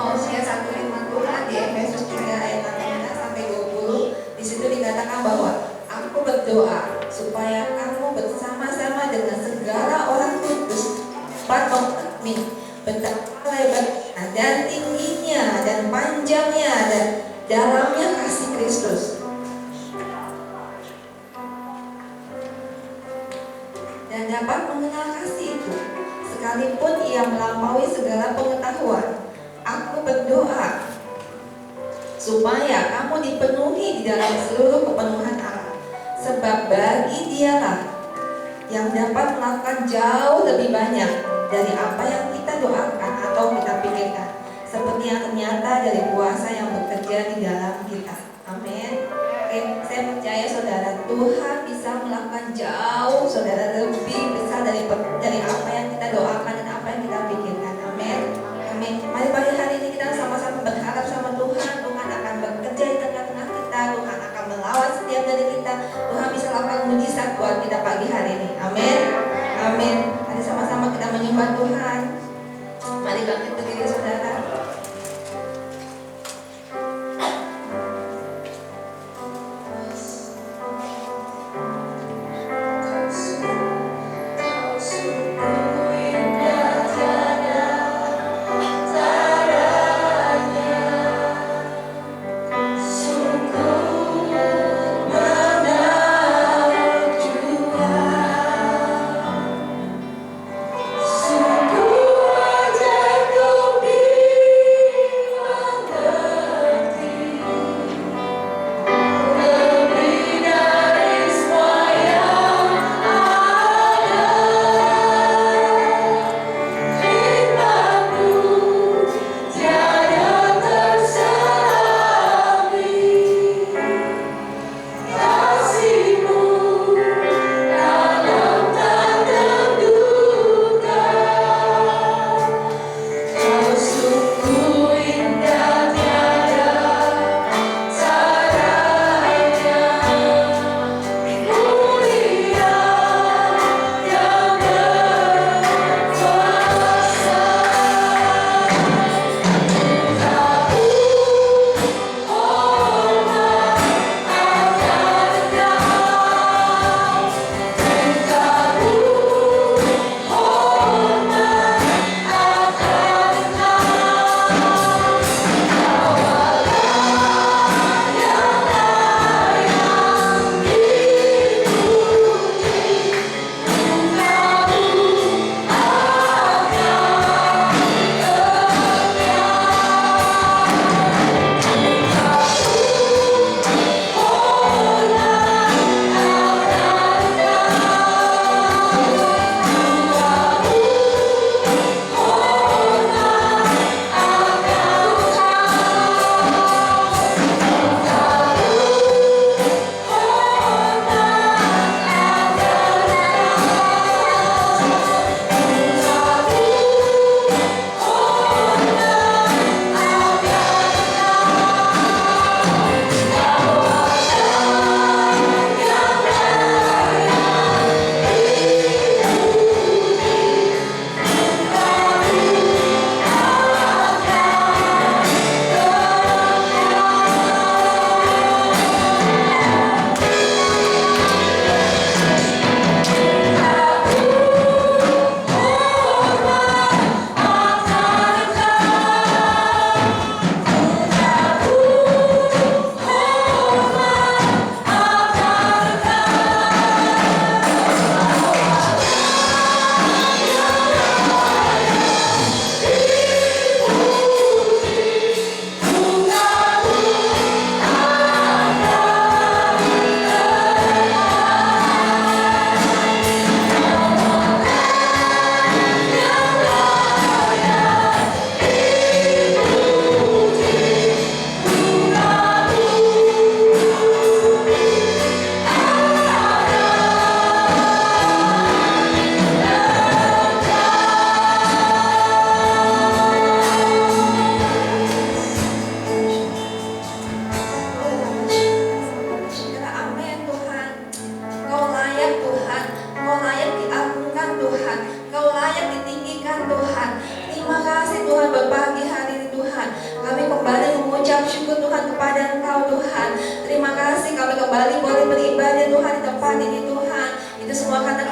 mau share satu firman Tuhan di Efesus 3 ayat 18 sampai 20. Di situ dikatakan bahwa aku berdoa supaya kamu bersama-sama dengan segala orang kudus dapat memahami betapa lebarnya dan tingginya dan panjangnya dan dalamnya kasih Kristus, dan dapat mengenal kasih itu sekalipun ia melampaui segala pengetahuan. Aku berdoa supaya kamu dipenuhi di dalam seluruh kepenuhan Allah, sebab bagi Dialah yang dapat melakukan jauh lebih banyak dari apa yang kita doakan atau kita pikirkan, seperti yang ternyata dari kuasa yang bekerja di dalam kita. Amin. Oke, saya percaya saudara, Tuhan bisa melakukan jauh saudara lebih besar dari apa yang kita doakan dan apa yang kita pikirkan. Amin. Amin. Mari pagi hari ini kita sama-sama berharap sama Tuhan. Tuhan akan bekerja di tengah-tengah kita. Tuhan akan melawan setiap dari kita. Tuhan bisa lakukan mujizat buat kita pagi hari ini. Amin. Amin. Mari sama-sama kita menyembah Tuhan. Mari bangkit berdiri saudara. Sungguh wajahku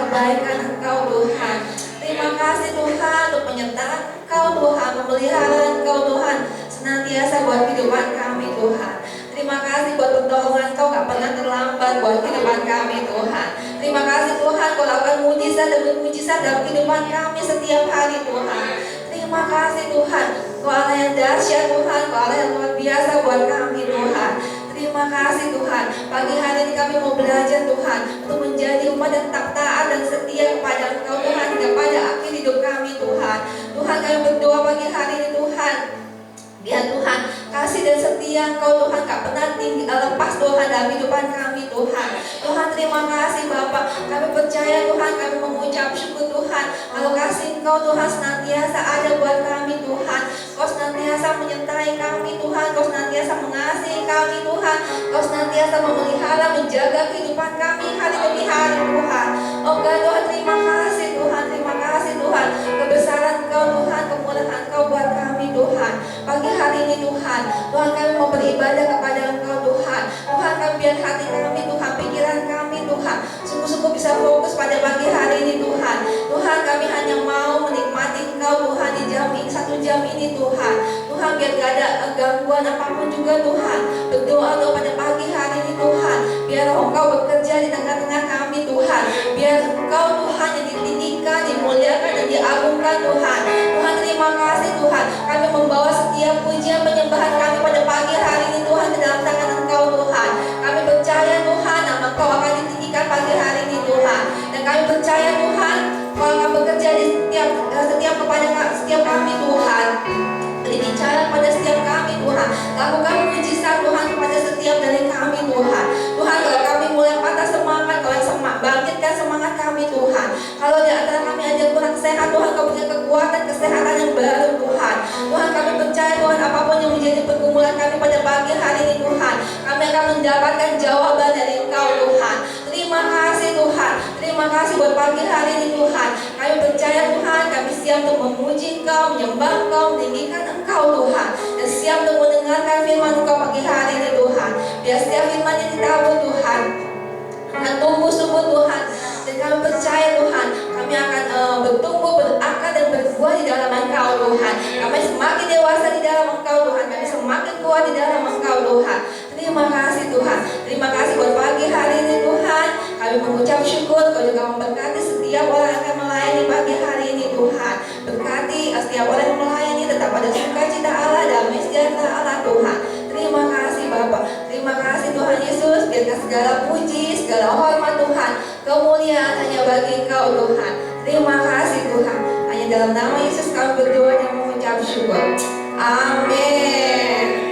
kebaikan Engkau Tuhan. Terima kasih Tuhan untuk penyertaan Engkau Tuhan, pemeliharaan Engkau Tuhan senantiasa buat kehidupan kami Tuhan. Terima kasih buat pertolongan Kau gak pernah terlambat buat kehidupan kami Tuhan. Terima kasih Tuhan Kau lakukan mujizat demi mujizat dalam kehidupan kami setiap hari Tuhan. Terima kasih Tuhan, Kau Allah yang dahsyat Tuhan, Kau Allah yang luar biasa buat kami Tuhan. Terima kasih Tuhan, pagi hari ini kami mau belajar Tuhan untuk menjadi umat yang taat dan setia kepada Engkau Tuhan hingga pada akhir hidup kami Tuhan. Tuhan, kami berdoa pagi hari ini Tuhan, biar Tuhan kasih dan setia Engkau Tuhan gak pernah lepas Tuhan dalam kehidupan kami Tuhan. Tuhan, terima kasih Bapak, kami percaya Tuhan, kami mengucap syukur Tuhan kalau kasih Engkau Tuhan senantiasa ada buat kami Tuhan. Kau senantiasa menyertai kami Tuhan, Kau senantiasa mengasihi kami Tuhan, Kau senantiasa memelihara, menjaga kehidupan kami hari demi hari Tuhan. Oh God Tuhan, terima kasih Tuhan, terima kasih Tuhan, kebesaran Kau Tuhan, kemurahan Kau buat kami Tuhan. Pagi hari ini Tuhan, Tuhan kami mau beribadah kepada Engkau Tuhan. Tuhan, kami biar hati kami Tuhan, pikiran kami Tuhan sungguh-sungguh bisa fokus pada pagi hari ini Tuhan. Tuhan, kami hanya mau menikmati Engkau Tuhan di jam ini, 1 jam ini Tuhan. Tuhan, biar gak ada gangguan apapun juga Tuhan. Berdoa Tuhan pada pagi hari ini Tuhan, biar Engkau bekerja di tengah-tengah kami Tuhan. Biar Engkau Tuhan yang ditinggikan, dimuliakan dan diagungkan Tuhan. Tuhan, terima kasih Tuhan, kami membawa setiap pujian penyembahan kami pada pagi hari ini Tuhan ke dalam tangan Engkau Tuhan. Kami percaya Tuhan, nama Engkau akan ditinggikan pagi hari ini Tuhan. Dan kami percaya Tuhan, Kau akan bekerja di setiap kami Tuhan. Berbicara pada setiap kami Tuhan. Lakukan mujizat Tuhan kepada setiap dari kami Tuhan. Tuhan, kalau kami mulai patah semangat, Kau yang bangkitkan semangat kami Tuhan. Kalau di antara kami ada yang kurang sehat Tuhan, Kau berikan kekuatan kesehatan yang baru Tuhan. Tuhan, kami percaya Tuhan, apapun yang menjadi pergumulan kami pada pagi hari ini Tuhan, kami akan mendapatkan jawaban dari Engkau Tuhan. Terima kasih Tuhan, terima kasih buat pagi hari ini Tuhan. Kami percaya Tuhan, kami siap untuk memuji Engkau, menyembah Engkau, meninggikan Engkau Tuhan, dan siap untuk mendengarkan firman Engkau pagi hari ini Tuhan. Biar setiap firman yang ditabur Tuhan akan tumbuh subur Tuhan. Dan kami percaya Tuhan, kami akan bertumbuh, berakar dan berbuah di dalam Engkau Tuhan. Kami semakin dewasa di dalam Engkau Tuhan, kami semakin kuat di dalam Engkau Tuhan. Terima kasih Tuhan, terima kasih buat pagi hari ini Tuhan. Kami mengucap syukur, Kau juga memberkati setiap orang yang akan melayani pagi hari ini Tuhan. Berkati setiap orang yang melayani tetap ada sukacita Allah, damai sejahtera Allah Tuhan. Terima kasih Bapak, terima kasih Tuhan Yesus. Biarkan segala puji, segala hormat Tuhan, kemuliaan hanya bagi Engkau Tuhan. Terima kasih Tuhan. Hanya dalam nama Yesus kami berdoa dan mengucap syukur. Amin.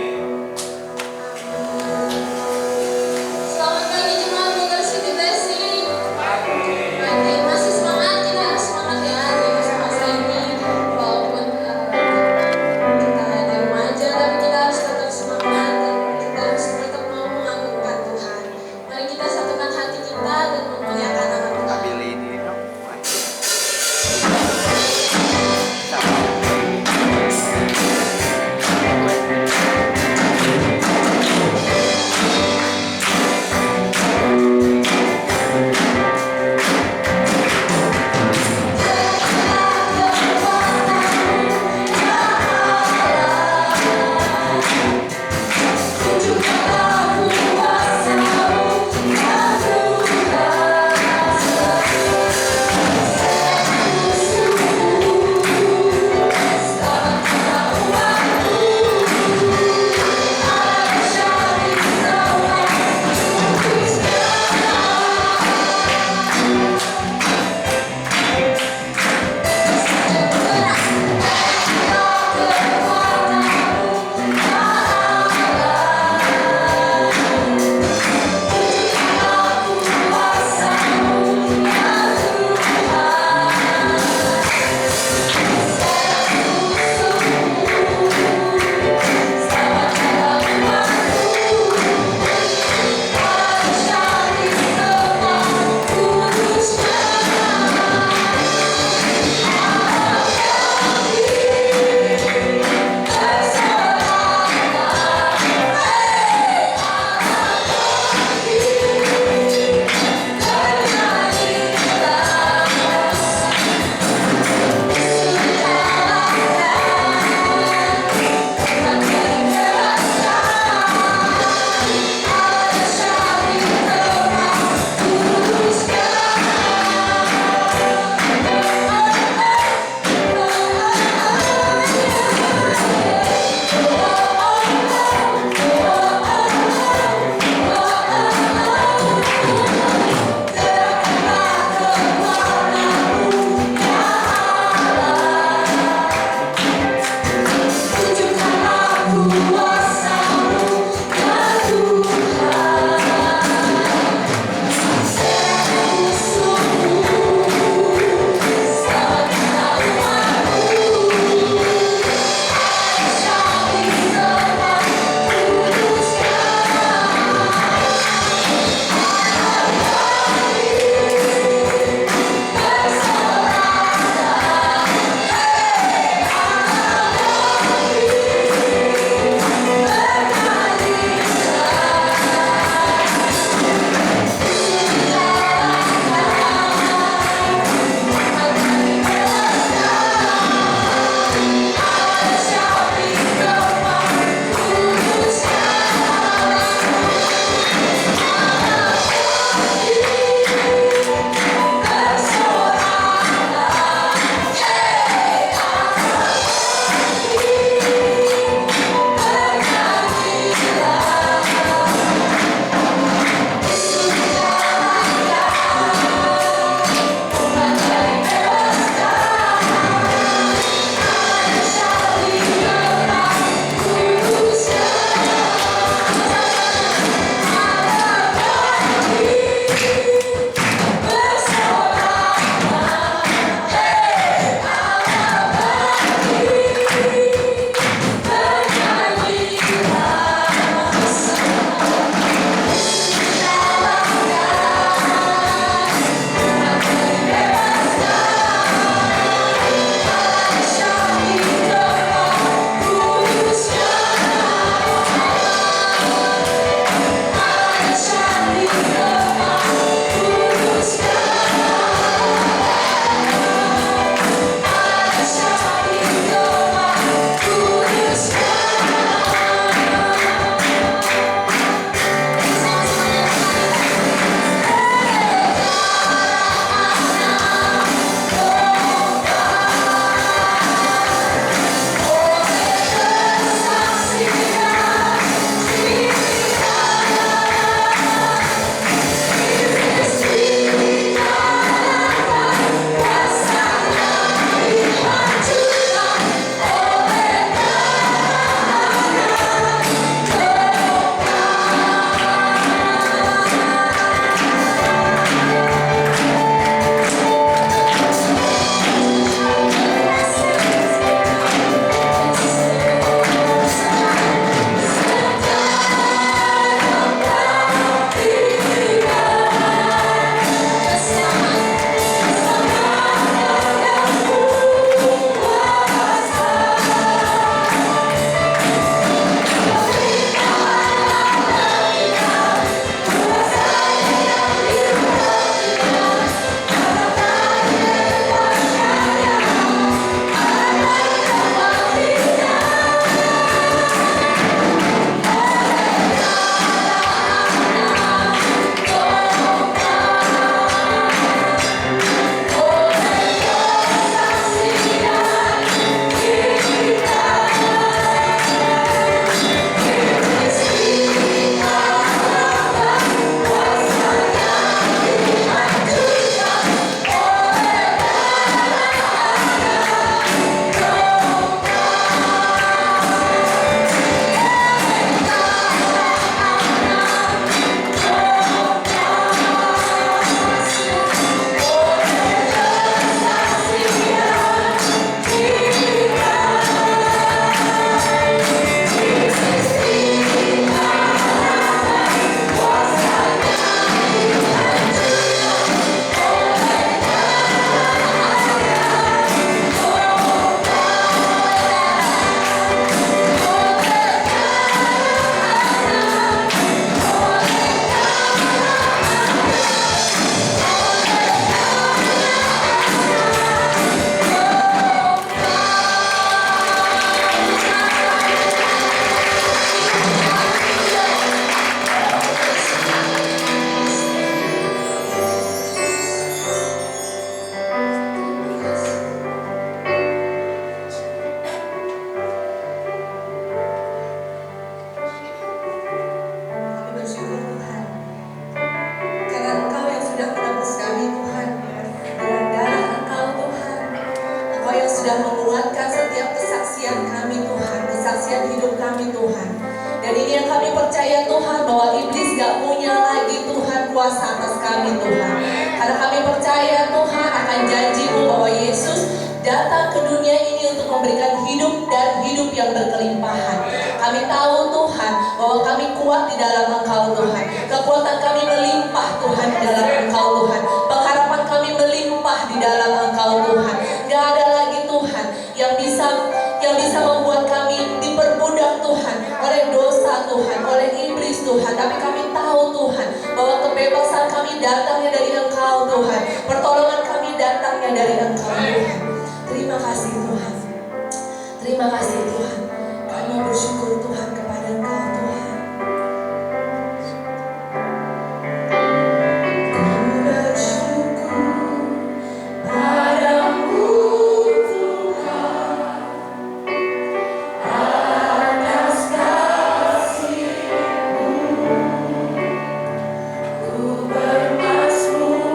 percaya Tuhan bahwa iblis gak punya lagi Tuhan kuasa atas kami Tuhan. Karena kami percaya Tuhan akan janji-Mu bahwa Yesus datang ke dunia ini untuk memberikan hidup dan hidup yang berkelimpahan. Kami tahu Tuhan bahwa kami kuat di dalam Engkau Tuhan. Kekuatan kami melimpah Tuhan di dalam Engkau Tuhan. Pengharapan kami melimpah di dalam Engkau Tuhan. Gak ada lagi Tuhan yang bisa membuat kami diperbudak Tuhan oleh dosa Tuhan, oleh iblis Tuhan. Tapi kami tahu Tuhan bahwa kebebasan kami datangnya dari Engkau Tuhan. Pertolongan kami datangnya dari Engkau Tuhan. Terima kasih Tuhan. Terima kasih Tuhan. Kami bersyukur Tuhan kepada Engkau Tuhan. Ku bersyukur padamu Tuhan atas kasih-Mu. Ku bermazmur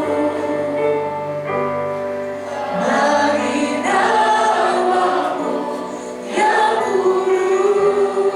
bagi nama-Mu yang kudus.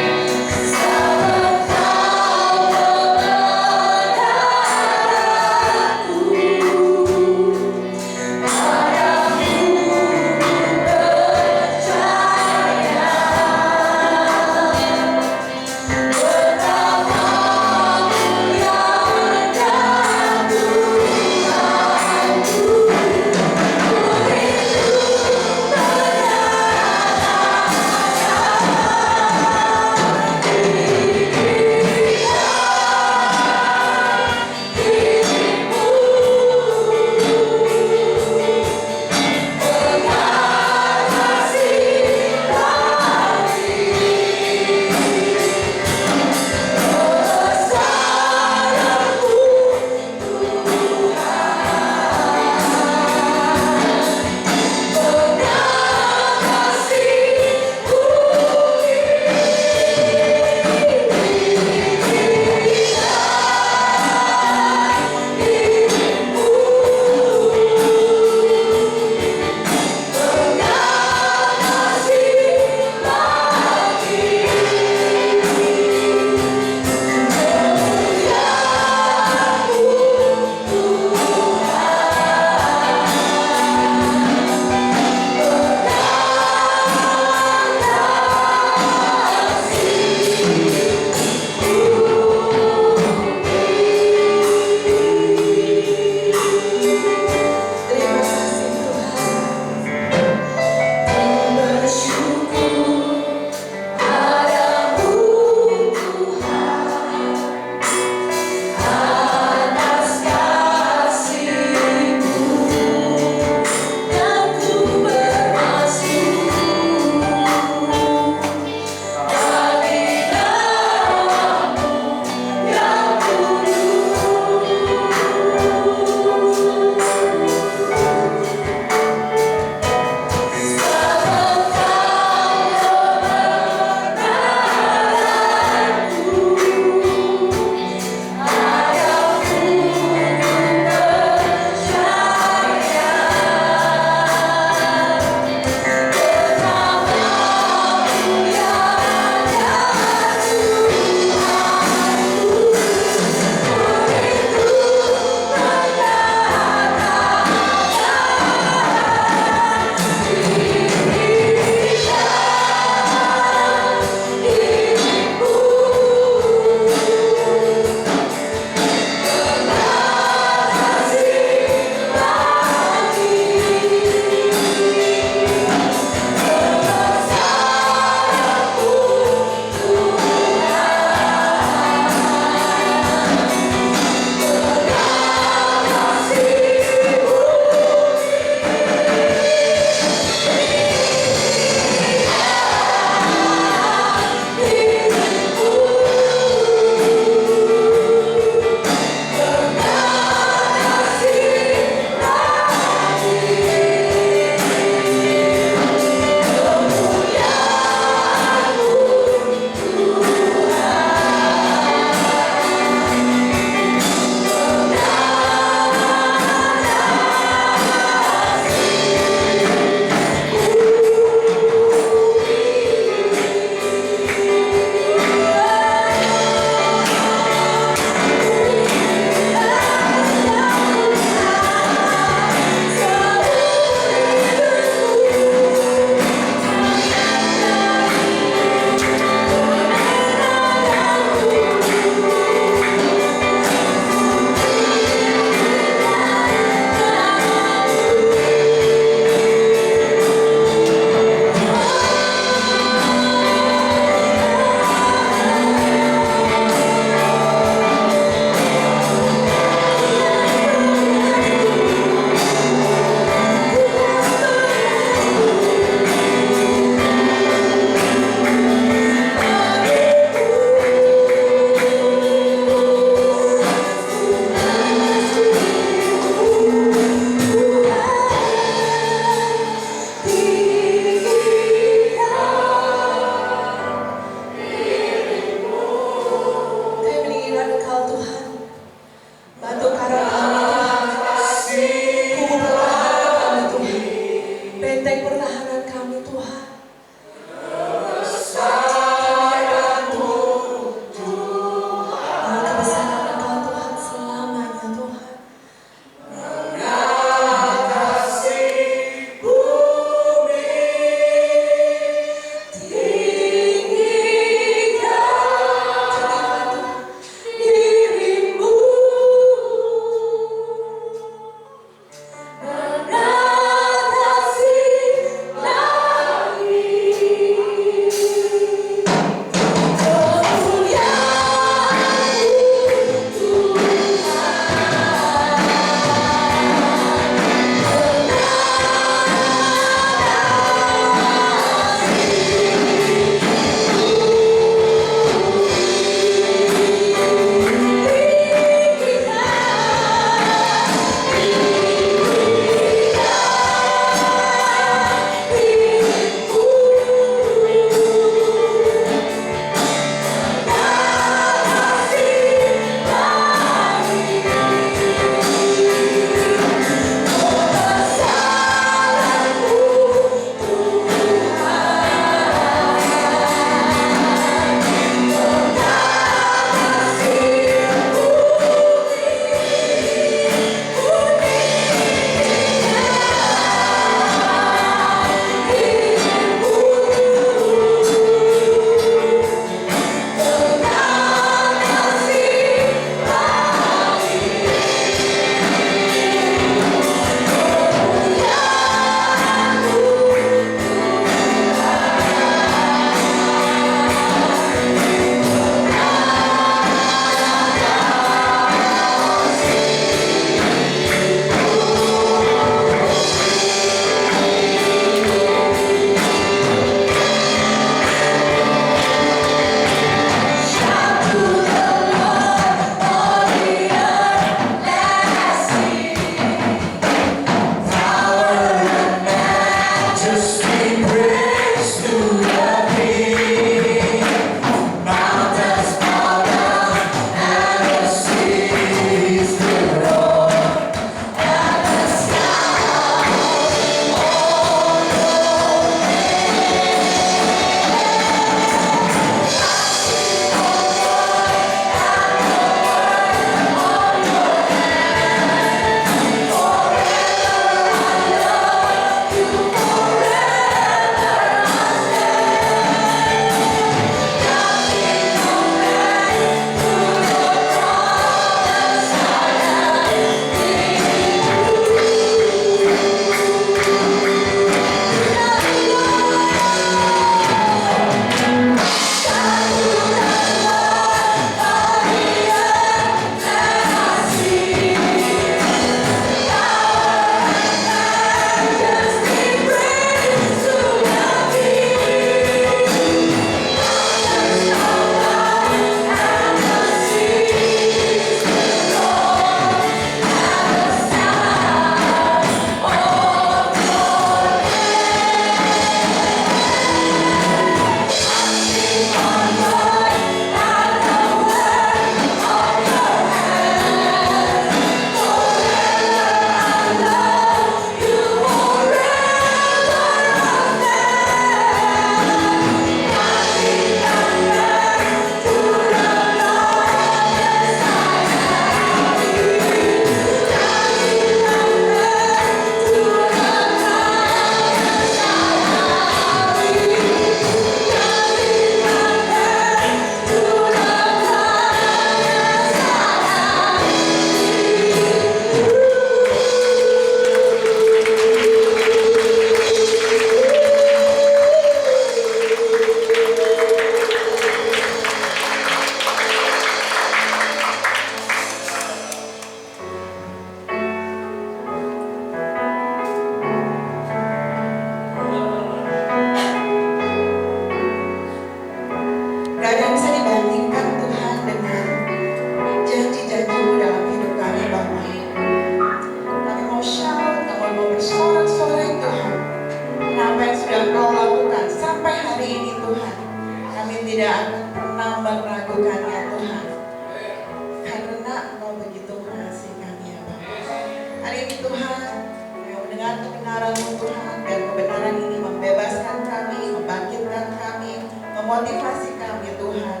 ini Tuhan, kami mendengar kebenaran-Mu Tuhan, dan kebenaran ini membebaskan kami, membangkitkan kami, memotivasi kami Tuhan,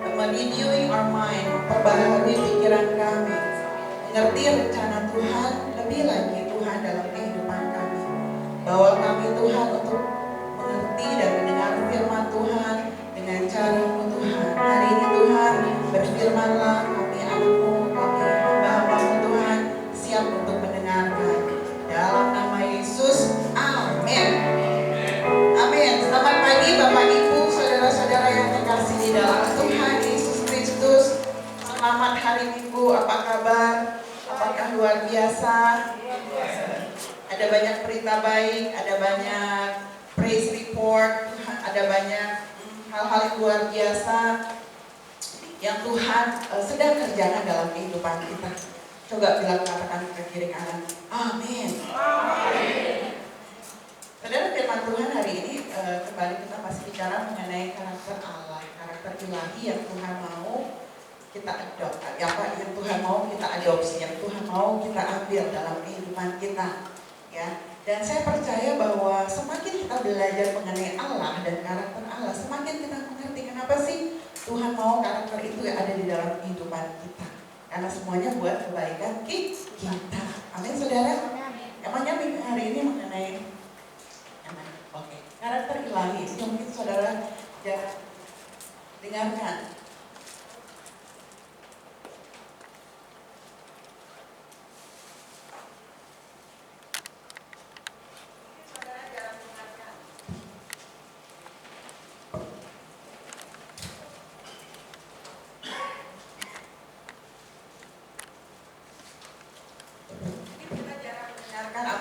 renewing our mind, memperbaharui pikiran kami, mengerti rencana Tuhan lebih lagi Tuhan dalam kehidupan kami. Bawa kami Tuhan untuk mengerti dan mendengar firman Tuhan dengan cara-Mu Tuhan. Hari ini Tuhan, berfirman-Lah, kami anak-Mu, kami hamba-hamba-Mu Tuhan, siap untuk mendengarkan. Dalam nama Yesus, amin. Amin. Selamat pagi Bapak Ibu, saudara-saudara yang terkasih di dalam Tuhan Yesus Kristus. Selamat hari Minggu, apa kabar? Apakah luar biasa? Ada banyak berita baik, ada banyak praise report, ada banyak hal-hal yang luar biasa yang Tuhan sedang kerjakan dalam kehidupan kita. Coba bilang, katakan ke kiri kanan, amin. Saudara, firman Tuhan hari ini kembali kita masih bicara mengenai karakter Allah, karakter ilahi yang Tuhan mau kita adopt, apa yang Tuhan mau kita adopsi, yang Tuhan mau kita ambil dalam kehidupan kita, ya. Dan saya percaya bahwa semakin kita belajar mengenai Allah dan karakter Allah, semakin kita mengerti kenapa sih Tuhan mau karakter itu yang ada di dalam kehidupan kita. Karena semuanya buat kebaikan kita. Amin, saudara. Emangnya minggu hari ini mengenai karakter ilahi, itu mungkin saudara jangan dengarkan.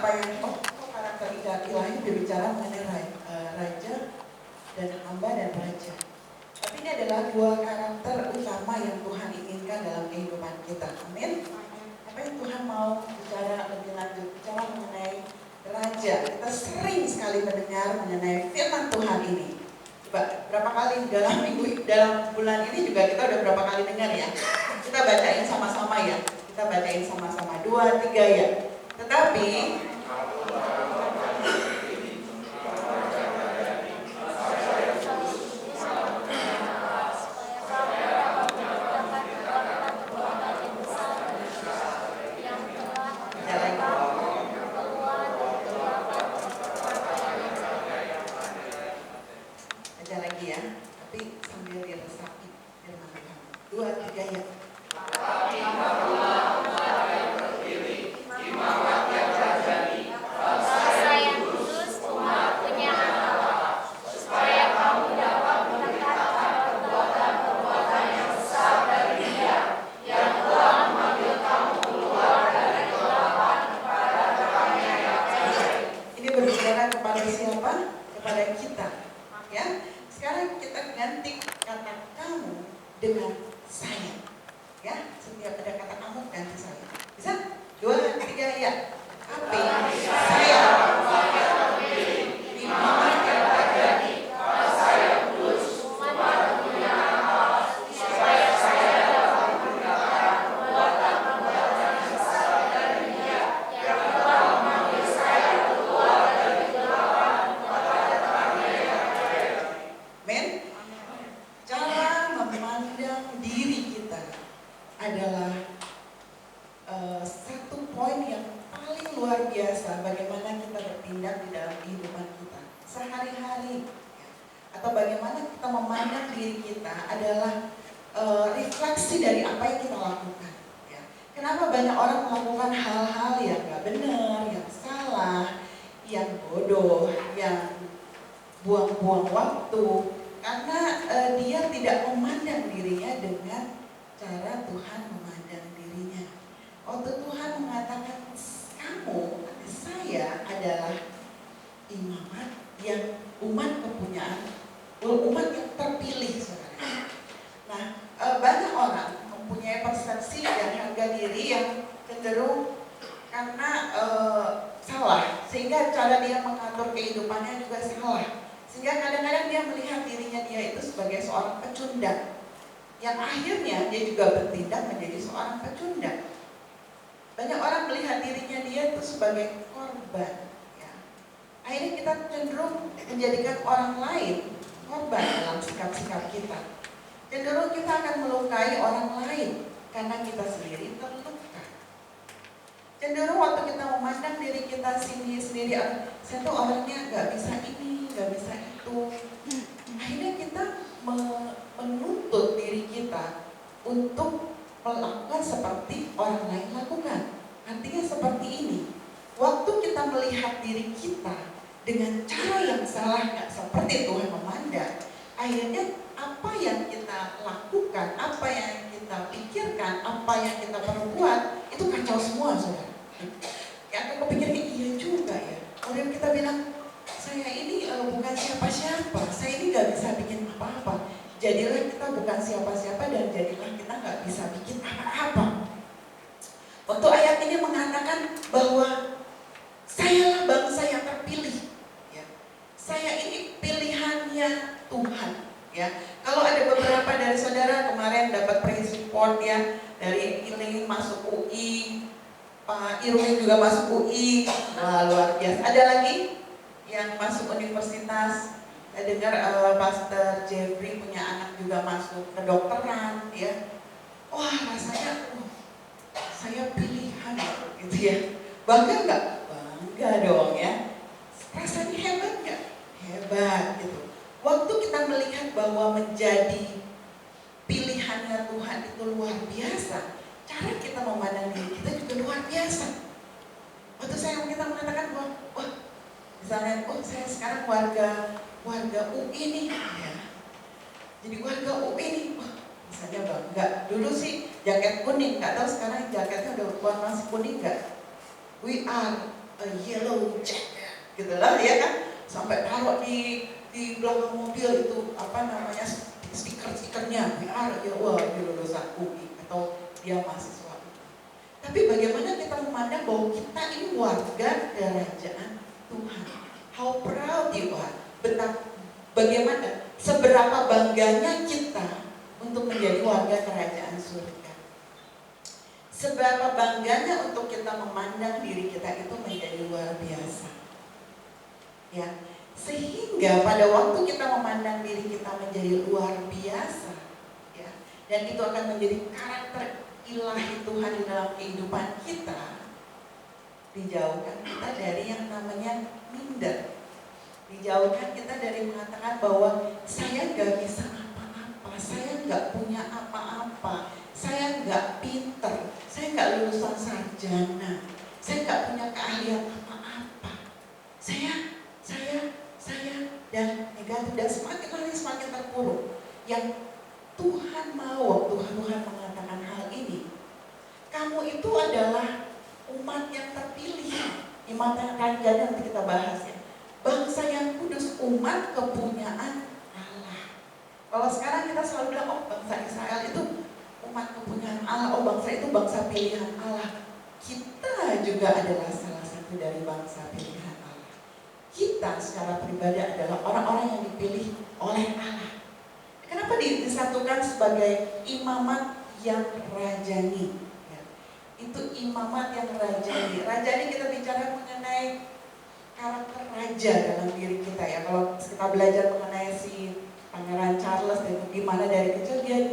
Apa yang karakter ilahi berbicara mengenai raja dan hamba dan raja. Tapi ini adalah dua karakter utama yang Tuhan inginkan dalam kehidupan kita. Amin. Apa yang Tuhan mau bicara lebih lanjut, bicara mengenai raja. Kita sering sekali mendengar mengenai firman Tuhan ini. Coba berapa kali dalam bulan ini juga kita udah berapa kali dengar ya. Kita bacain sama-sama ya. Kita bacain sama-sama 2, 3 ya. Tetapi yang akhirnya dia juga bertindak menjadi seorang pecundang. Banyak orang melihat dirinya dia sebagai korban. Ya. Akhirnya kita cenderung menjadikan orang lain korban dalam sikap-sikap kita. Cenderung kita akan melukai orang lain karena kita sendiri terluka. Cenderung waktu kita memandang diri kita sendiri, saya tuh orangnya nggak bisa ini, nggak bisa itu. Akhirnya kita menuntut diri kita untuk melakukan seperti orang lain lakukan. Artinya seperti ini, waktu kita melihat diri kita dengan cara yang salah, nggak seperti Tuhan memandang, akhirnya apa yang kita lakukan, apa yang kita pikirkan, apa yang kita perbuat, itu kacau semua, saudara. Ya, aku pikirnya iya juga ya. Orang kita bilang, saya ini bukan siapa-siapa, saya ini nggak bisa bikin apa-apa. Jadilah kita bukan siapa-siapa dan jadilah kita nggak bisa bikin apa-apa. Waktu ayat ini mengatakan bahwa sayalah bangsa yang terpilih, ya. Saya ini pilihannya Tuhan, ya. Kalau ada beberapa dari saudara kemarin dapat praise report ya dari ini masuk UI, Pak Irwin juga masuk UI, wah luar biasa. Ada lagi yang masuk universitas. Saya dengar Pastor Jeffrey punya anak juga masuk kedokteran, ya. Wah rasanya, saya pilihan gitu ya. Bangga nggak? Bangga dong ya. Rasanya hebat nggak? Hebat gitu. Waktu kita melihat bahwa menjadi pilihannya Tuhan itu luar biasa, cara kita memandang diri kita juga luar biasa. Waktu kita mengatakan bahwa, wah, misalnya, oh saya sekarang warga UI nih, ya. Jadi warga UI nih, wah, misalnya bangga. Dulu sih jaket kuning, nggak tahu sekarang jaketnya udah warna masih kuning nggak? We are a yellow jacket, gitu lah ya kan? Sampai taruh di belakang mobil itu apa namanya stiker-stikernya, we are ya wah dia lulusan UI atau dia mahasiswa. Tapi bagaimana kita memandang bahwa kita ini warga kerajaan Tuhan? How proud you are? Bagaimana? Seberapa bangganya kita untuk menjadi warga kerajaan surga? Seberapa bangganya untuk kita memandang diri kita itu menjadi luar biasa? Ya, sehingga pada waktu kita memandang diri kita menjadi luar biasa, ya, dan itu akan menjadi karakter ilahi Tuhan di dalam kehidupan kita, dijauhkan kita dari yang namanya minder, dijauhkan kita dari mengatakan bahwa saya nggak bisa apa-apa, saya nggak punya apa-apa, saya nggak pinter, saya nggak lulusan sarjana, saya nggak punya keahlian apa-apa, saya dan negatif dan semakin hari semakin terpuruk. Yang Tuhan mau Tuhan mengatakan hal ini, kamu itu adalah umat yang terpilih, umat yang raja, nanti kita bahas ya, bangsa yang kudus, umat kepunyaan Allah. Kalau sekarang kita selalu bilang, oh bangsa Israel itu umat kepunyaan Allah, oh bangsa itu bangsa pilihan Allah. Kita juga adalah salah satu dari bangsa pilihan Allah. Kita secara pribadi adalah orang-orang yang dipilih oleh Allah. Kenapa disatukan sebagai imamat yang rajani? Ya. Itu imamat yang rajani. Rajani kita bicara mengenai karakter raja dalam diri kita ya. Kalau kita belajar mengenai si Pangeran Charles, gimana dari kecil dia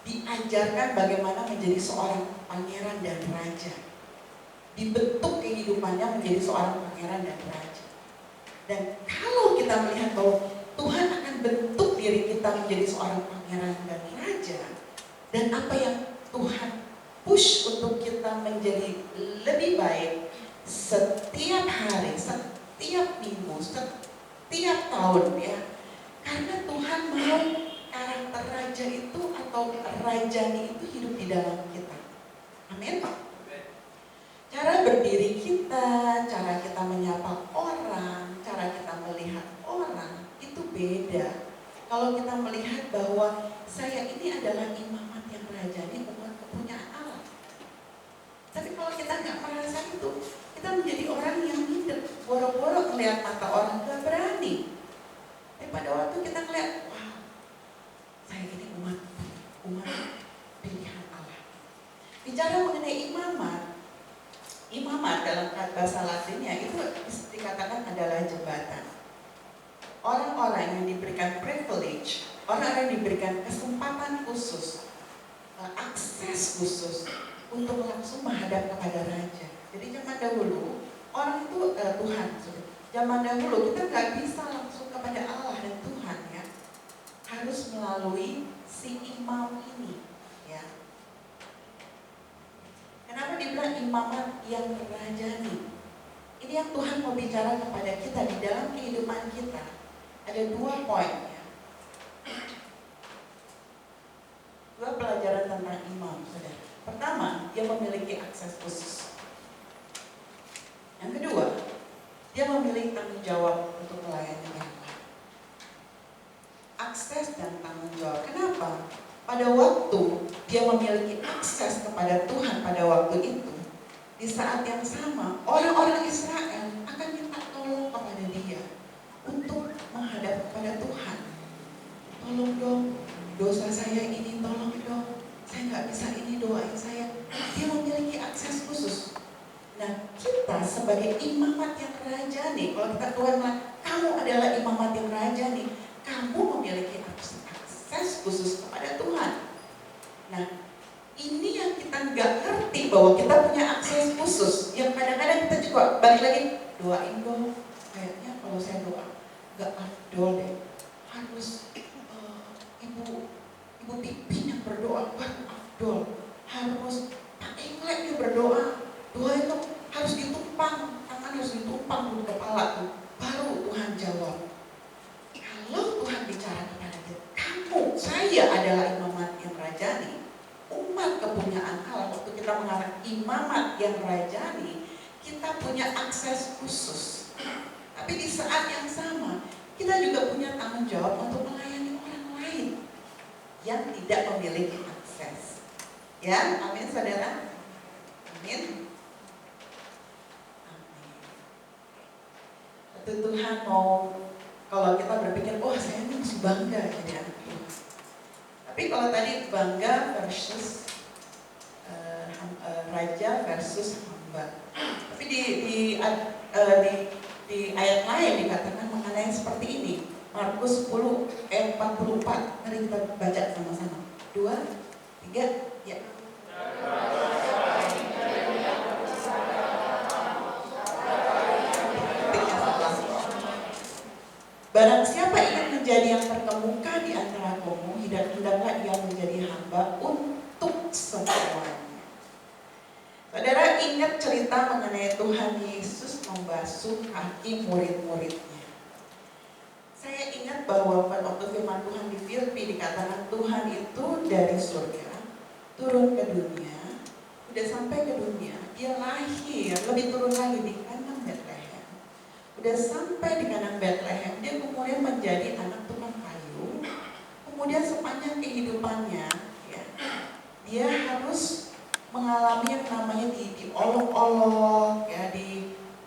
diajarkan bagaimana menjadi seorang pangeran dan raja. Dibentuk kehidupannya menjadi seorang pangeran dan raja. Dan kalau kita melihat bahwa Tuhan akan bentuk diri kita menjadi seorang pangeran dan raja, dan apa yang Tuhan push untuk kita menjadi lebih baik setiap hari, setiap minggu, setiap tahun ya, karena Tuhan mau karakter raja itu atau rajani itu hidup di dalam kita. Amin. Cara berdiri kita, cara kita menyapa orang, cara kita melihat orang itu beda. Kalau kita melihat bahwa saya ini adalah imamat yang rajani, umat kepunyaan Allah. Tapi kalau kita nggak merasa itu, kita menjadi orang yang minder, boro-boro melihat mata orang, nggak berani. Tapi pada waktu kita melihat, wow, saya ini umat pilihan Allah. Bicara mengenai imamat dalam bahasa Latinnya itu dikatakan adalah jembatan. Orang-orang yang diberikan privilege, orang-orang yang diberikan kesempatan khusus, akses khusus untuk langsung menghadap kepada Raja. Jadi zaman dahulu orang itu Tuhan. Zaman dahulu kita nggak bisa langsung kepada Allah dan Tuhan ya, harus melalui si imam ini ya. Kenapa dibilang imamat yang rajani? Ini yang Tuhan mau bicara kepada kita di dalam kehidupan kita. Ada 2 poin ya. 2 pelajaran tentang imam, saudara. Pertama, dia memiliki akses khusus. Yang kedua, dia memiliki tanggung jawab untuk melayani orang lain. Akses dan tanggung jawab. Kenapa? Pada waktu dia memiliki akses kepada Tuhan pada waktu itu, di saat yang sama orang-orang Israel akan minta tolong kepada dia untuk menghadap kepada Tuhan. Tolong dong, dosa saya ini tolong dong, saya nggak bisa ini, doain saya. Dia memiliki akses khusus. Nah, kita sebagai imamat yang rajani, kalau kita Tuhan bilang, kamu adalah imamat yang rajani, kamu memiliki akses khusus kepada Tuhan. Nah, ini yang kita nggak ngerti bahwa kita punya akses khusus. Yang kadang-kadang kita juga balik lagi, doain dong. Kayaknya kalau saya doa nggak afdol deh. Harus ibu Pipin yang berdoa baru afdol. Harus Pak Inglek yang berdoa. Doa itu harus ditumpang, tangan harus ditumpang di kepala tuh, baru Tuhan jawab. Kalau Tuhan bicara kepada kita, kamu, saya adalah imamat yang rajani, umat kepunyaan Allah. Waktu kita mengatakan imamat yang rajani, kita punya akses khusus. Tapi di saat yang sama, kita juga punya tanggung jawab untuk melayani orang lain yang tidak memiliki akses. Ya, amin saudara. Amin. Itu Tuhan mau, kalau kita berpikir, oh saya ini mesti bangga jadi anak Tuhan. Tapi kalau tadi bangga versus raja versus hamba. Tapi di ayat lain dikatakan mengenai seperti ini. Markus 10 ayat 44. Mari kita baca sama-sama. 2, 3, ya. Barang siapa ingin menjadi yang terkemuka di antara kamu, hendaklah ia menjadi hamba untuk semuanya. Saudara ingat cerita mengenai Tuhan Yesus membasuh kaki murid-muridnya. Saya ingat bahwa waktu firman Tuhan di Filipi dikatakan Tuhan itu dari surga turun ke dunia, udah sampai ke dunia, dia lahir, lebih turun lagi di kandang Betlehem. Udah sampai di kandang Betlehem, dia kemudian menjadi anak tukang kayu. Kemudian sepanjang kehidupannya, ya, dia harus mengalami yang namanya diolok-olok, ya,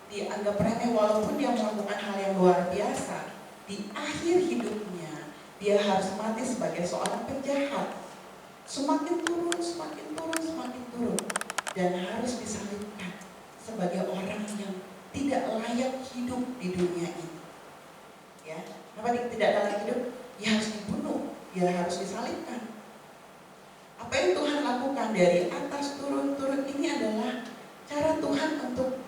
dianggap remeh walaupun dia melakukan hal yang luar biasa. Di akhir hidupnya, dia harus mati sebagai seorang penjahat. Semakin turun, semakin turun, semakin turun, dan harus disalibkan sebagai orang yang tidak layak hidup di dunia ini. Ya, kenapa tidak layak hidup? Ya harus dibunuh, ya harus disalibkan. Apa yang Tuhan lakukan dari atas turun-turun ini adalah cara Tuhan untuk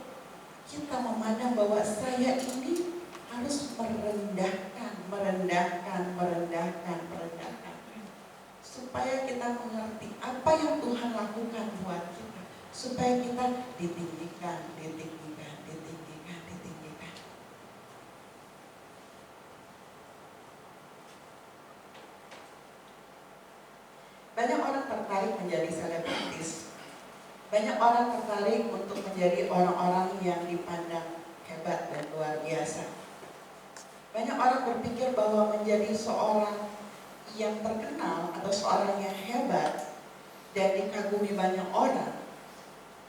kita memandang bahwa saya ini harus merendahkan, supaya kita mengerti apa yang Tuhan lakukan buat kita, supaya kita ditinggikan. Banyak orang tertarik menjadi selebritis. Banyak orang tertarik untuk menjadi orang-orang yang dipandang hebat dan luar biasa. Banyak orang berpikir bahwa menjadi seorang yang terkenal atau seorang yang hebat dan dikagumi banyak orang,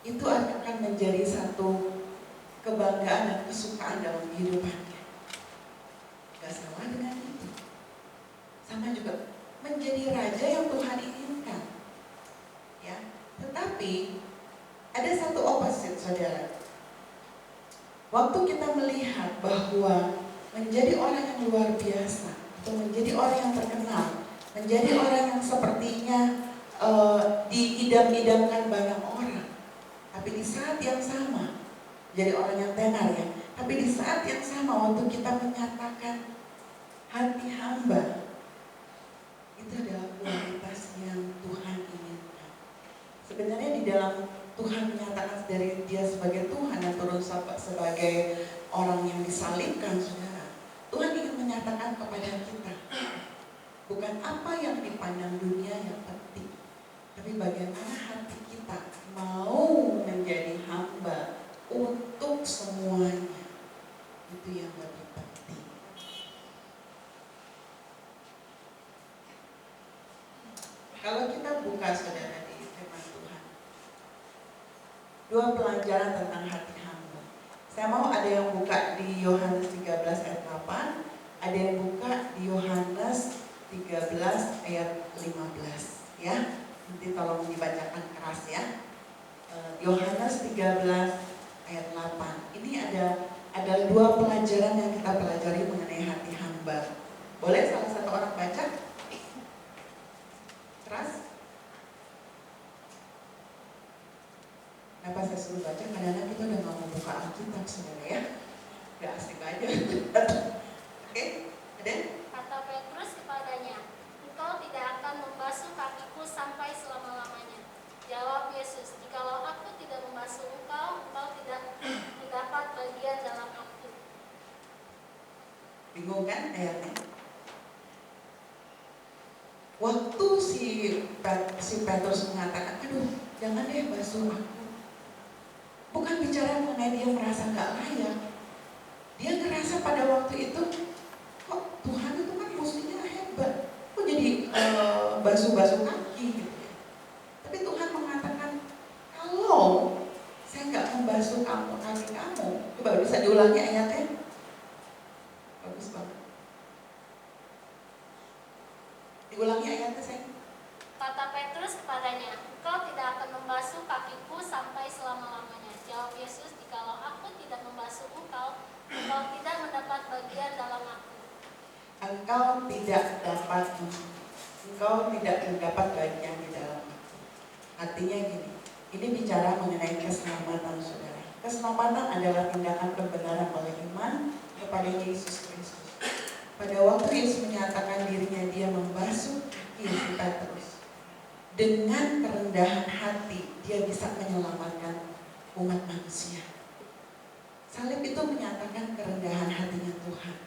itu akan menjadi satu kebanggaan dan kesukaan dalam kehidupannya. Gak salah dengan itu. Sama juga menjadi raja yang Tuhan inginkan, ya. Tetapi ada satu opposite, saudara. Waktu kita melihat bahwa menjadi orang yang luar biasa, atau menjadi orang yang terkenal, menjadi orang yang sepertinya diidam-idamkan banyak orang, tapi di saat yang sama, jadi orang yang tenar ya, tapi di saat yang sama waktu kita menyatakan hati hamba, itu adalah kualitas yang Tuhan inginkan. Sebenarnya di dalam Tuhan menyatakan dari Dia sebagai Tuhan yang turun sebagai orang yang disalibkan, saudara. Tuhan ingin menyatakan kepada kita, bukan apa yang dipandang dunia yang penting, tapi bagaimana hati kita mau menjadi hamba untuk semuanya. Itu yang lebih penting. Kalau kita buka, saudara, di firman Tuhan, 2 pelajaran tentang hati hamba. Saya mau ada yang buka di Yohanes 13 ayat 8, ada yang buka di Yohanes 13 ayat 15 ya. Nanti tolong dibacakan keras ya. Yohanes 13 ayat 8. Ini ada 2 pelajaran yang kita pelajari mengenai hati hamba. Boleh salah satu orang baca? Keras? Kenapa saya suruh baca? Kadang-kadang kita udah gak mau buka Alkitab, saudara ya. Gak asik aja. Oke, ada? Kata Petrus kepadanya, "Engkau tidak akan membasuh kakiku sampai selama-lamanya." Jawab Yesus, "Jikalau aku tidak membasuh engkau, engkau tidak mendapat bagian dalam aku." Bingung kan ayatnya? Waktu si Petrus mengatakan, "Aduh, jangan deh basuh aku." Bukan bicara mengenai dia merasa gak layak. Dia ngerasa pada waktu itu, kok Tuhan itu kan mestinya hebat, kok jadi basuh-basuh kaki gitu ya. Tapi Tuhan mengatakan, kalau saya nggak membasuh kaki kamu, coba bisa diulangi ayatnya. Bagus banget. Diulangi ayatnya, saya. Kata Petrus kepadanya, "Engkau tidak akan membasuh kakiku sampai selama-lamanya." Jawab Yesus, "Jikalau aku tidak membasuh engkau, engkau tidak mendapat bagian dalam aku." Engkau tidak mendapat bagian di dalam aku. Artinya gini, ini bicara mengenai keselamatan, saudara. Keselamatan adalah tindakan kebenaran oleh iman kepada Yesus Kristus. Pada waktu Yesus menyatakan dirinya, dia membasuh kaki Petrus. Dengan kerendahan hati, dia bisa menyelamatkan umat manusia. Salib itu menyatakan kerendahan hatinya Tuhan.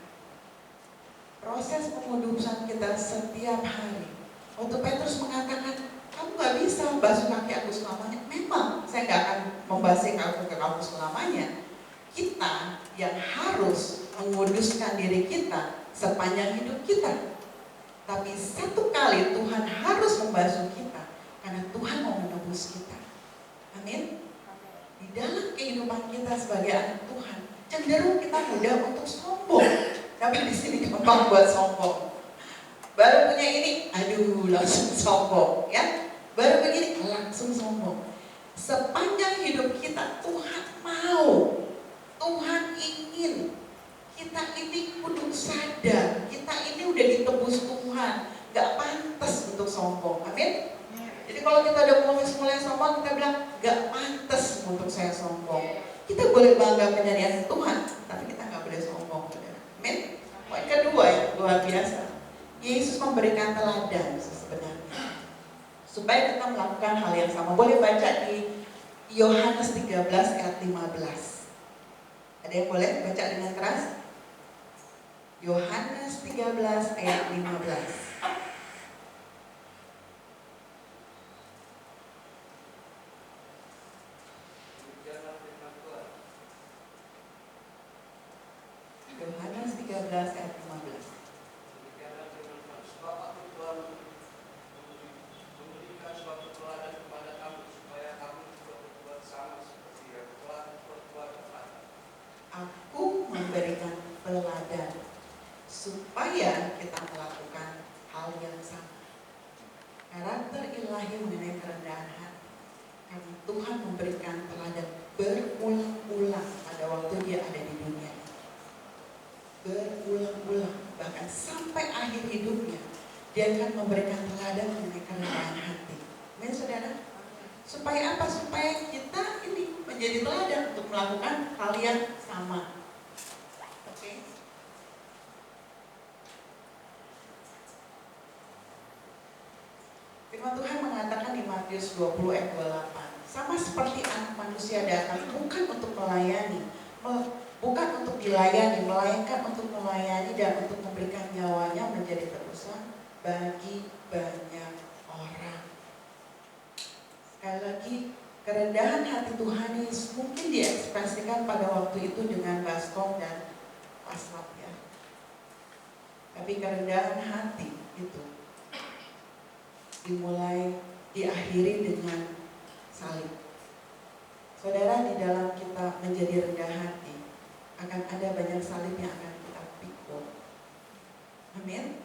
Proses pengudusan kita setiap hari. Waktu Petrus mengatakan, "Kamu gak bisa basuh kaki aku selamanya." Memang saya gak akan membasuh kaki kamu selamanya. Kita yang harus menguduskan diri kita sepanjang hidup kita. Tapi satu kali Tuhan harus membasuh kita, karena Tuhan mau menebus kita. Amin. Di dalam kehidupan kita sebagai anak Tuhan, cenderung kita mudah untuk sombong. Tapi di sini gampang buat sombong. Baru punya ini, aduh langsung sombong ya. Baru begini, langsung sombong. Sepanjang hidup kita, Tuhan mau, Tuhan ingin kita ini kudu sadar, kita ini udah ditebus Tuhan, gak pantas untuk sombong. Amin. Jadi kalau kita udah mulai sombong, kita bilang gak pantas untuk saya sombong. Kita boleh bangga penyediaan Tuhan, tapi kita gak boleh sombong. Amin. Poin kedua yang luar biasa, Yesus memberikan teladan sebenarnya supaya kita melakukan hal yang sama. Boleh baca di Yohanes 13 ayat 15. Ada yang boleh baca dengan keras? Yohanes 13 ayat 15. Yohanes 13 ayat 15. Sebab aku telah memberikan suatu teladan kepada kamu, supaya kamu juga berbuat sama seperti yang telah berbuat kepada. Aku memberikan teladan supaya kita melakukan hal yang sama. Karakter ilahi mengenai kerendahan hati. Karena Tuhan memberikan teladan berulang-ulang pada waktu dia ada Dia akan memberikan teladan mengenai kerendahan hati. Amin, saudara. Supaya apa? Supaya kita ini menjadi teladan untuk melakukan hal yang sama. Oke. Firman Tuhan mengatakan di Matius 20 ayat 28, sama seperti anak manusia datang bukan untuk melayani, bukan untuk dilayani, melainkan untuk melayani dan untuk memberikan nyawanya menjadi tebusan bagi banyak orang. Sekali lagi, kerendahan hati Tuhan Yesus mungkin diekspresikan pada waktu itu dengan baskom dan paslap ya. Tapi kerendahan hati itu diakhiri dengan salib. Saudara, di dalam kita menjadi rendah hati akan ada banyak salib yang akan kita pikul. Amin.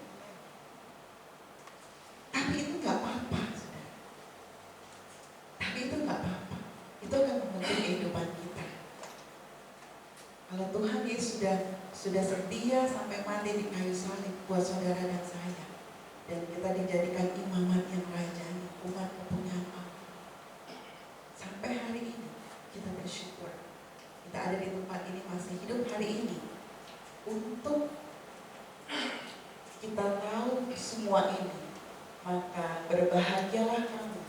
Tapi itu gak apa-apa, saudara. Tapi itu gak apa-apa. Itu akan membentuk kehidupan kita. Kalau Tuhan Yesus sudah setia sampai mati di kayu salib buat saudara dan saya, dan kita dijadikan imamat yang rajani, umat kepunyaan Allah. Sampai hari ini kita bersyukur kita ada di tempat ini, masih hidup hari ini, untuk kita tahu semua ini. Maka berbahagialah kamu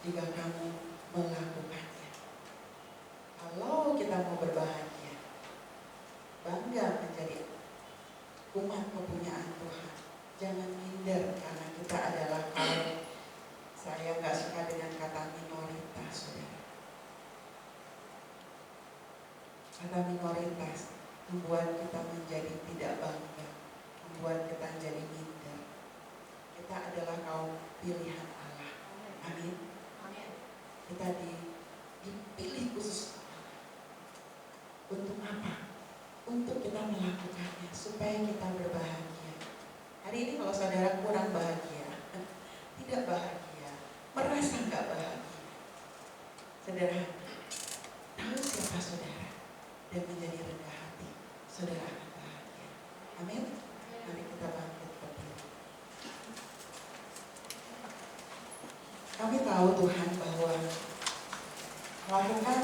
jika kamu melakukannya. Kalau kita mau berbahagia, bangga menjadi umat kepunyaan Tuhan, jangan minder karena kita adalah kaum, saya nggak suka dengan kata minoritas, saudara. Kata minoritas membuat kita menjadi tidak bangga, membuat kita menjadi minder. Kita adalah kaum pilihan Allah. Amin. Kita dipilih khusus untuk apa? Untuk kita melakukannya supaya kita berbahagia. Hari ini kalau saudara kurang bahagia, tidak bahagia, merasa nggak bahagia, saudara tahu siapa saudara dan menjadi rendah hati, saudara akan bahagia. Amin. Mari kita bangkit berdiri. Kami tahu Tuhan bahwa melakukan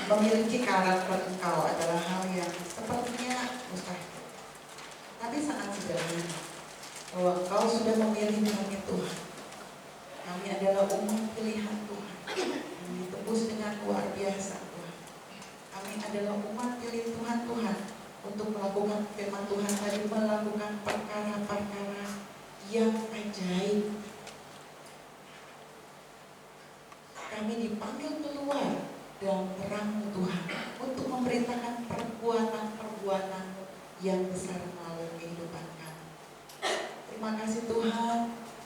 memiliki karakter Engkau adalah hal yang sepertinya mustahil, tapi sangat sederhana. Bahwa Engkau sudah memilih kami Tuhan. Kami adalah umat pilihan Tuhan. Kami ditebus dengan luar biasa Tuhan. Kami adalah umat pilih Tuhan untuk melakukan firman Tuhan tadi, melakukan perkara-perkara yang ajaib. Kami dipanggil keluar dalam terang Tuhan untuk memberitakan perbuatan-perbuatan yang besar melalui kehidupan kami. Terima kasih Tuhan,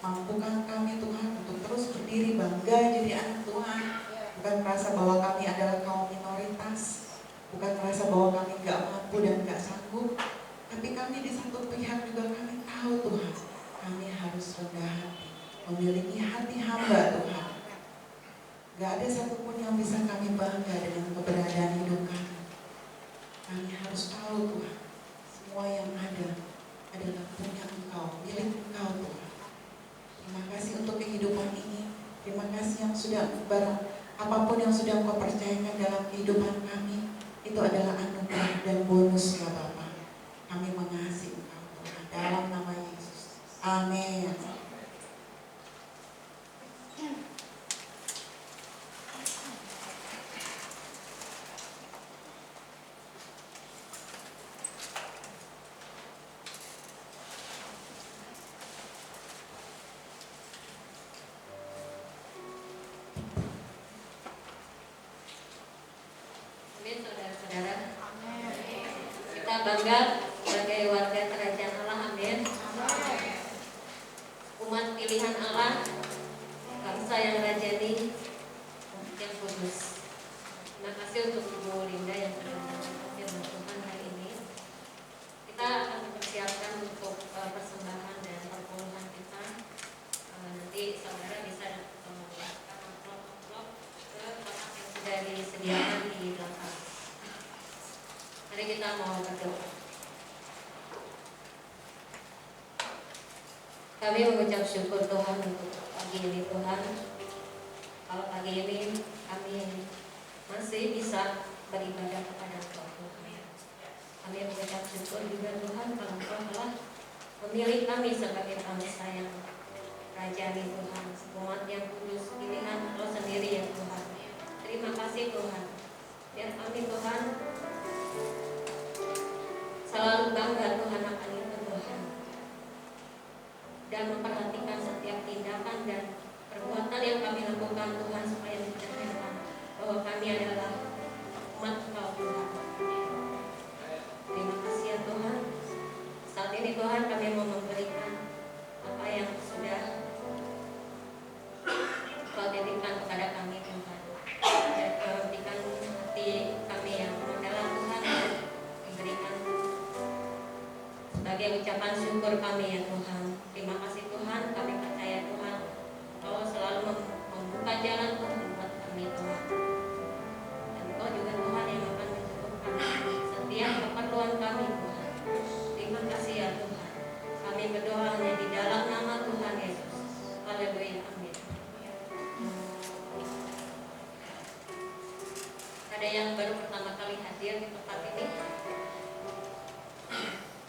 mampukan kami Tuhan untuk terus berdiri bangga jadi anak Tuhan. Bukan merasa bahwa kami adalah kaum minoritas, bukan merasa bahwa kami gak mampu dan gak sanggup, tapi kami di satu pihak juga kami tahu Tuhan, kami harus rendah hati, memiliki hati hamba Tuhan. Gak ada satupun yang bisa kami bangga dengan keberadaan hidup kami. Kami harus tahu Tuhan, semua yang ada adalah punya Engkau, milik Engkau Tuhan. Terima kasih untuk kehidupan ini. Terima kasih yang sudah apapun yang sudah Engkau percayakan dalam kehidupan kami, itu adalah anugerah dan bonus ya Bapa. Kami mengasihi Engkau Tuhan dalam nama Yesus. Amin. Amin, saudara-saudara. Kita bangga sebagai warga kerajaan Allah. Amin. Umat pilihan Allah, bangsa yang rajani, yang kudus. Terima kasih untuk Ibu Linda yang sudah menyampaikan firman Tuhan hari ini. Kita akan mempersiapkan untuk persembahan dan perpuluhan kita. Nanti saudara bisa membuatkan amplop-amplop ke kotak yang sudah disediakan di belakang. Mari kita mau berdoa. Kami mengucap syukur Tuhan untuk pagi ini Tuhan. Kalau pagi ini kami masih bisa beribadah kepada Engkau Tuhan. Kami mengucap syukur juga Tuhan kalau Engkau telah memilih kami sebagai bangsa yang kerajaan Tuhan, umat yang kudus, pilihan Engkau sendiri ya Tuhan. Terima kasih Tuhan. Biar kami Tuhan selalu bangga Tuhan akan itu Tuhan, dan memperhatikan setiap tindakan dan perbuatan yang kami lakukan Tuhan, supaya mencerminkan bahwa kami adalah umat Engkau Tuhan. Terima kasih ya Tuhan. Saat ini Tuhan kami mau memberikan apa yang sudah Kau titipkan kepada kami Tuhan. Dan Kau berikan hati kami yang mendalam Tuhan, dan diberikan sebagai ucapan syukur kami ya Tuhan. Terima kasih Tuhan, kami percaya Tuhan Kau selalu membuka jalan buat kami Tuhan. Dan Kau juga Tuhan yang akan mencukupkan setiap keperluan kami Tuhan. Terima kasih ya Tuhan. Kami berdoa hanya di dalam nama Tuhan Yesus. Haleluya, amin. Ada yang baru pertama kali hadir di tempat ini?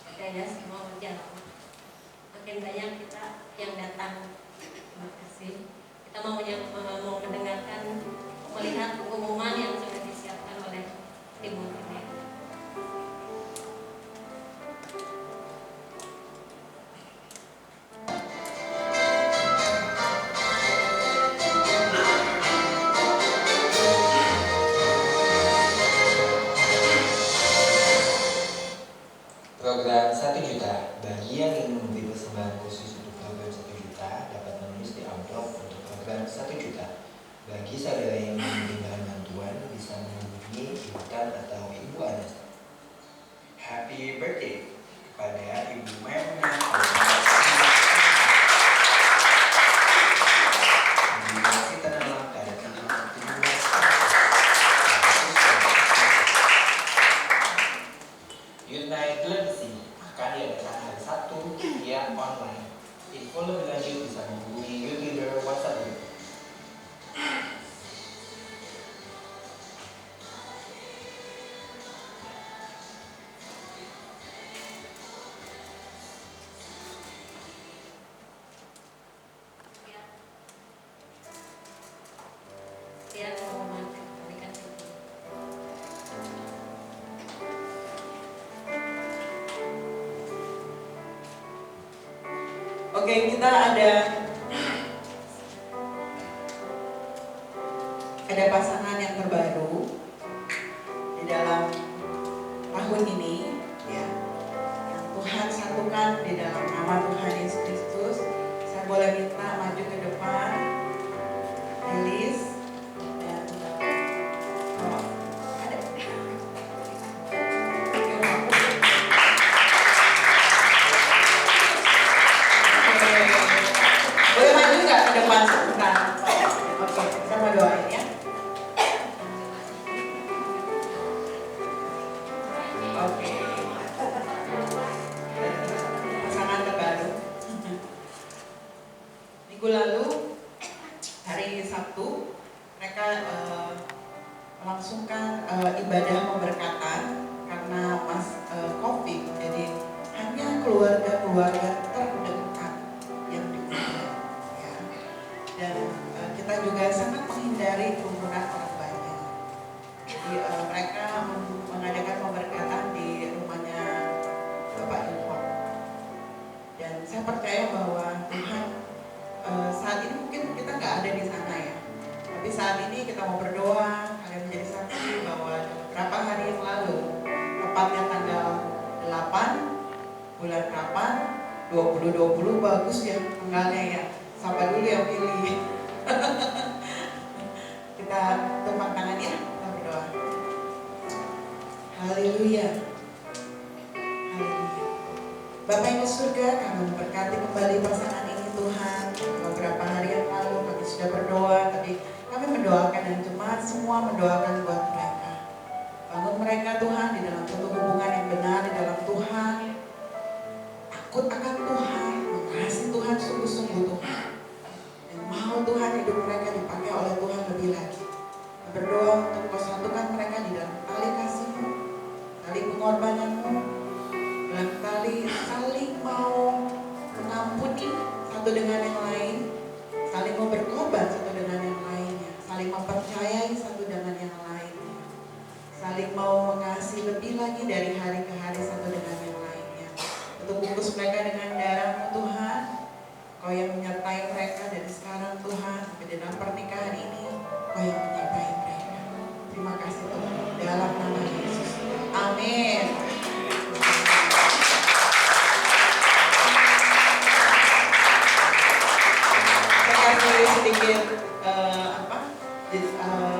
Ada ya, semua berjalan. Makin banyak kita yang datang. Terima kasih. Kita mau mendengarkan, melihat pengumuman yang sudah disiapkan oleh tim multimedia. Program 1 juta. Bagi yang ingin memberi persembahan khusus untuk program 1 juta dapat menulis di amplop untuk program 1 juta. Bagi saudara yang ingin bahan bantuan bisa menghubungi Intan atau Ibu Anas. Happy birthday kepada Ibu Maimunah. Masih terdalam pada tanggal 17 Unite Legacy akan diadakan hari Sabtu via online. Info lebih lanjut bisa menghubungi YouTuber WhatsApp Group. Dia pengumuman berikan syukur. Oke, kita ada pasangan yang terbaru di dalam tahun ini, ya. Yang Tuhan satukan di dalam nama Tuhan Yesus Kristus. Saya boleh minta maju ke depan, Lilis dan oh, ada. Boleh maju nggak ke depan sebentar? Oke, kita mau doain ya. Oke. Pasangan terbaru. Minggu lalu hari Sabtu mereka melangsungkan ibadah pemberkatan karena COVID. Jadi hanya keluarga-keluarga terdekat yang diundang, ya. Dan kita juga sangat menghindari kerumunan orang banyak. Jadi mereka mengadakan pemberkatan di rumahnya Bapak Ilham. Dan saya percaya bahwa Tuhan saat ini mungkin kita nggak ada di sana ya. Tapi saat ini kita mau berdoa, kalian menjadi saksi bahwa beberapa hari yang lalu, tepatnya tanggal 8 bulan 8 2020, bagus ya tanggalnya ya. Siapa dulu yang pilih? Kita tumpang tangan ya, kita berdoa. Haleluya. Haleluya. Bapak yang di surga, kami memberkati kembali pasangan ini Tuhan. Beberapa hari yang lalu kami sudah berdoa, tapi kami mendoakan dan jemaat semua mendoakan buat mereka. Bangun mereka Tuhan di dalam satu hubungan yang benar di dalam Tuhan. Takut akan Tuhan, kasih Tuhan sungguh-sungguh Tuhan. Dan mau Tuhan hidup mereka dipakai oleh Tuhan lebih lagi. Berdoa untuk Kau satukan mereka di dalam tali kasih-Mu, tali pengorbanan-Mu, dalam tali saling mau mengampuni satu dengan yang lain, saling mau berkorban satu dengan yang lainnya, saling mempercayai satu dengan yang lainnya, saling mau mengasihi lebih lagi dari hari ke hari satu dengan yang lainnya. Untuk bungkus mereka dengan darah-Mu Tuhan, Kau yang menyertai mereka dari sekarang Tuhan sampai dalam pernikahan ini, Kau yang menyertai mereka. Terima kasih Tuhan, dalam nama Yesus. Amin.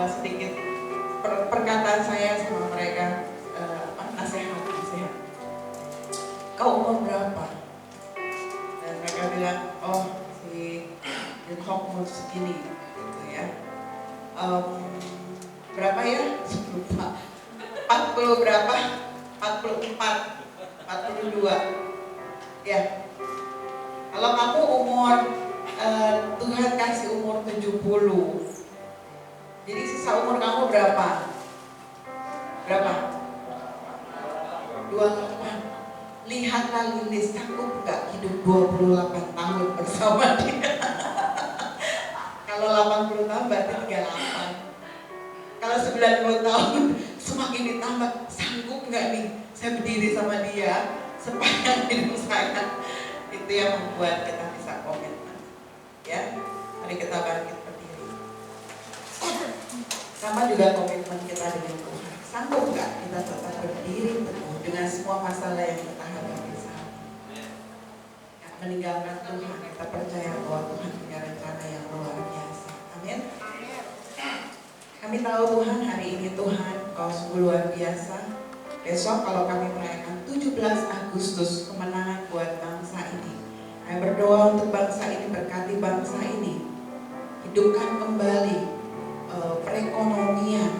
Sedikit perkataan saya sama mereka, nasihat. Kau umur berapa? Dan mereka bilang, oh si Hok umur segini, gitu ya. Berapa ya? Lupa. 40 berapa? 44, 42. Ya. Kalau kamu umur Tuhan kasih umur 70. Jadi sisa umur kamu berapa? Berapa? 28. Lihatlah Lilis, sanggup gak hidup 28 tahun bersama dia? Kalau 80 tahun berarti 38. Kalau 90 tahun semakin ditambah, sanggup gak nih saya berdiri sama dia sepanjang hidup saya? Itu yang membuat kita bisa komitmen. Ya, mari kita bangkit berdiri. Sama juga komitmen kita dengan Tuhan. Sanggup nggak kita tetap berdiri teguh dengan semua masalah yang kita hadapi saat ini? Ya, meninggalkan Tuhan, kita percaya bahwa Tuhan punya rencana yang luar biasa. Amin. Kami tahu Tuhan hari ini Tuhan, Kau sungguh luar biasa. Besok kalau kami merayakan 17 Agustus kemenangan buat bangsa ini, kami berdoa untuk bangsa ini, berkati bangsa ini, hidupkan kembali perekonomian,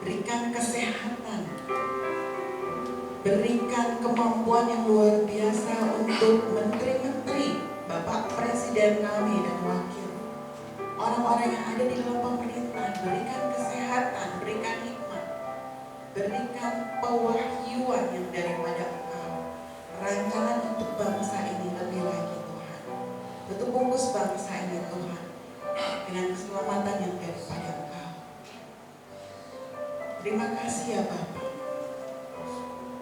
berikan kesehatan, berikan kemampuan yang luar biasa untuk menteri-menteri, Bapak Presiden kami dan wakil, orang-orang yang ada di dalam pemerintahan, berikan kesehatan, berikan hikmat, berikan pewahyuan yang daripada Engkau, rancangan untuk bangsa ini lebih lagi Tuhan. Tutup bungkus bangsa ini Tuhan dengan keselamatan yang daripada Engkau. Terima kasih ya Bapak.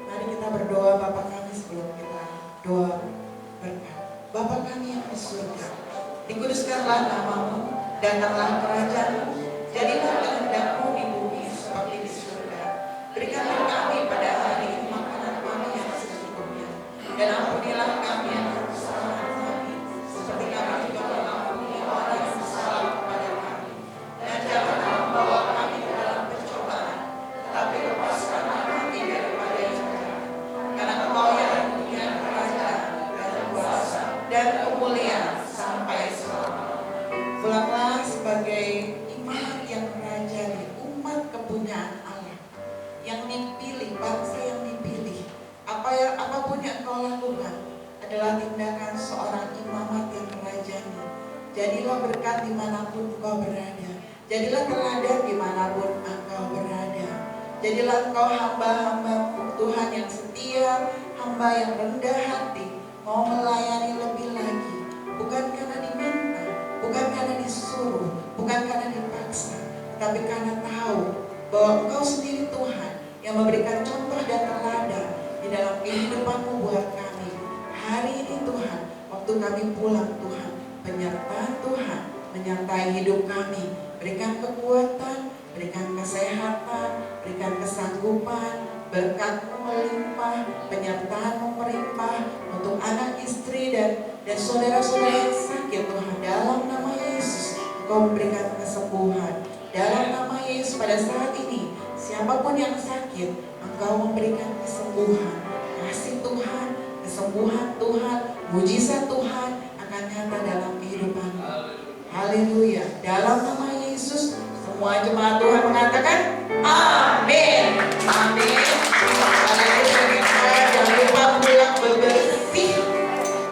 Mari kita berdoa Bapak kami sebelum kita doa berkat. Bapak kami yang di surga, dikuduskanlah nama-Mu, datanglah kerajaan-Mu, jadilah kehendak-Mu di bumi seperti di surga. Berikanlah kami pada hari ini makanan kami yang secukupnya, dan ampunilah kami yang kesalahan kami, seperti kami juga mengampuni orang yang bersalah kepada kami. Dan janganlah membawa kami ke dalam pencobaan, tetapi lepaskanlah kami daripada yang jahat. Karena Engkau yang punya kerajaan dan kuasa dan kemuliaan sampai selama-lamanya. Pulanglah sebagai iman yang merajani, umat kepunyaan Allah yang dipilih, bangsa yang dipilih. Apapun yang Engkau lakukan adalah tindakan seorang imamat yang merajani. Jadilah berkat dimanapun Engkau berada, jadilah teladan dimanapun Engkau berada. Jadilah Engkau hamba-hamba Tuhan yang setia, hamba yang rendah hati, mau melayani lebih lagi, bukan karena diminta, bukan karena disuruh, bukan karena dipaksa, tapi karena tahu bahwa Engkau sendiri Tuhan yang memberikan contoh dan teladan di dalam kehidupan-Mu buat kami. Hari ini Tuhan, waktu kami pulang Tuhan, penyertaan Tuhan menyertai hidup kami. Berikan kekuatan, berikan kesehatan, berikan kesanggupan, berkat-Mu melimpah, penyertaan-Mu melimpah untuk anak istri dan saudara-saudara yang sakit Tuhan. Dalam nama Yesus, Engkau memberikan kesembuhan. Dalam nama Yesus pada saat ini, siapapun yang sakit, Engkau memberikan kesembuhan. Kasih Tuhan, kesembuhan Tuhan, mujizat Tuhan akan nyata dalam kehidupan. Haleluya. Dalam nama Yesus, semua jemaat Tuhan mengatakan amin.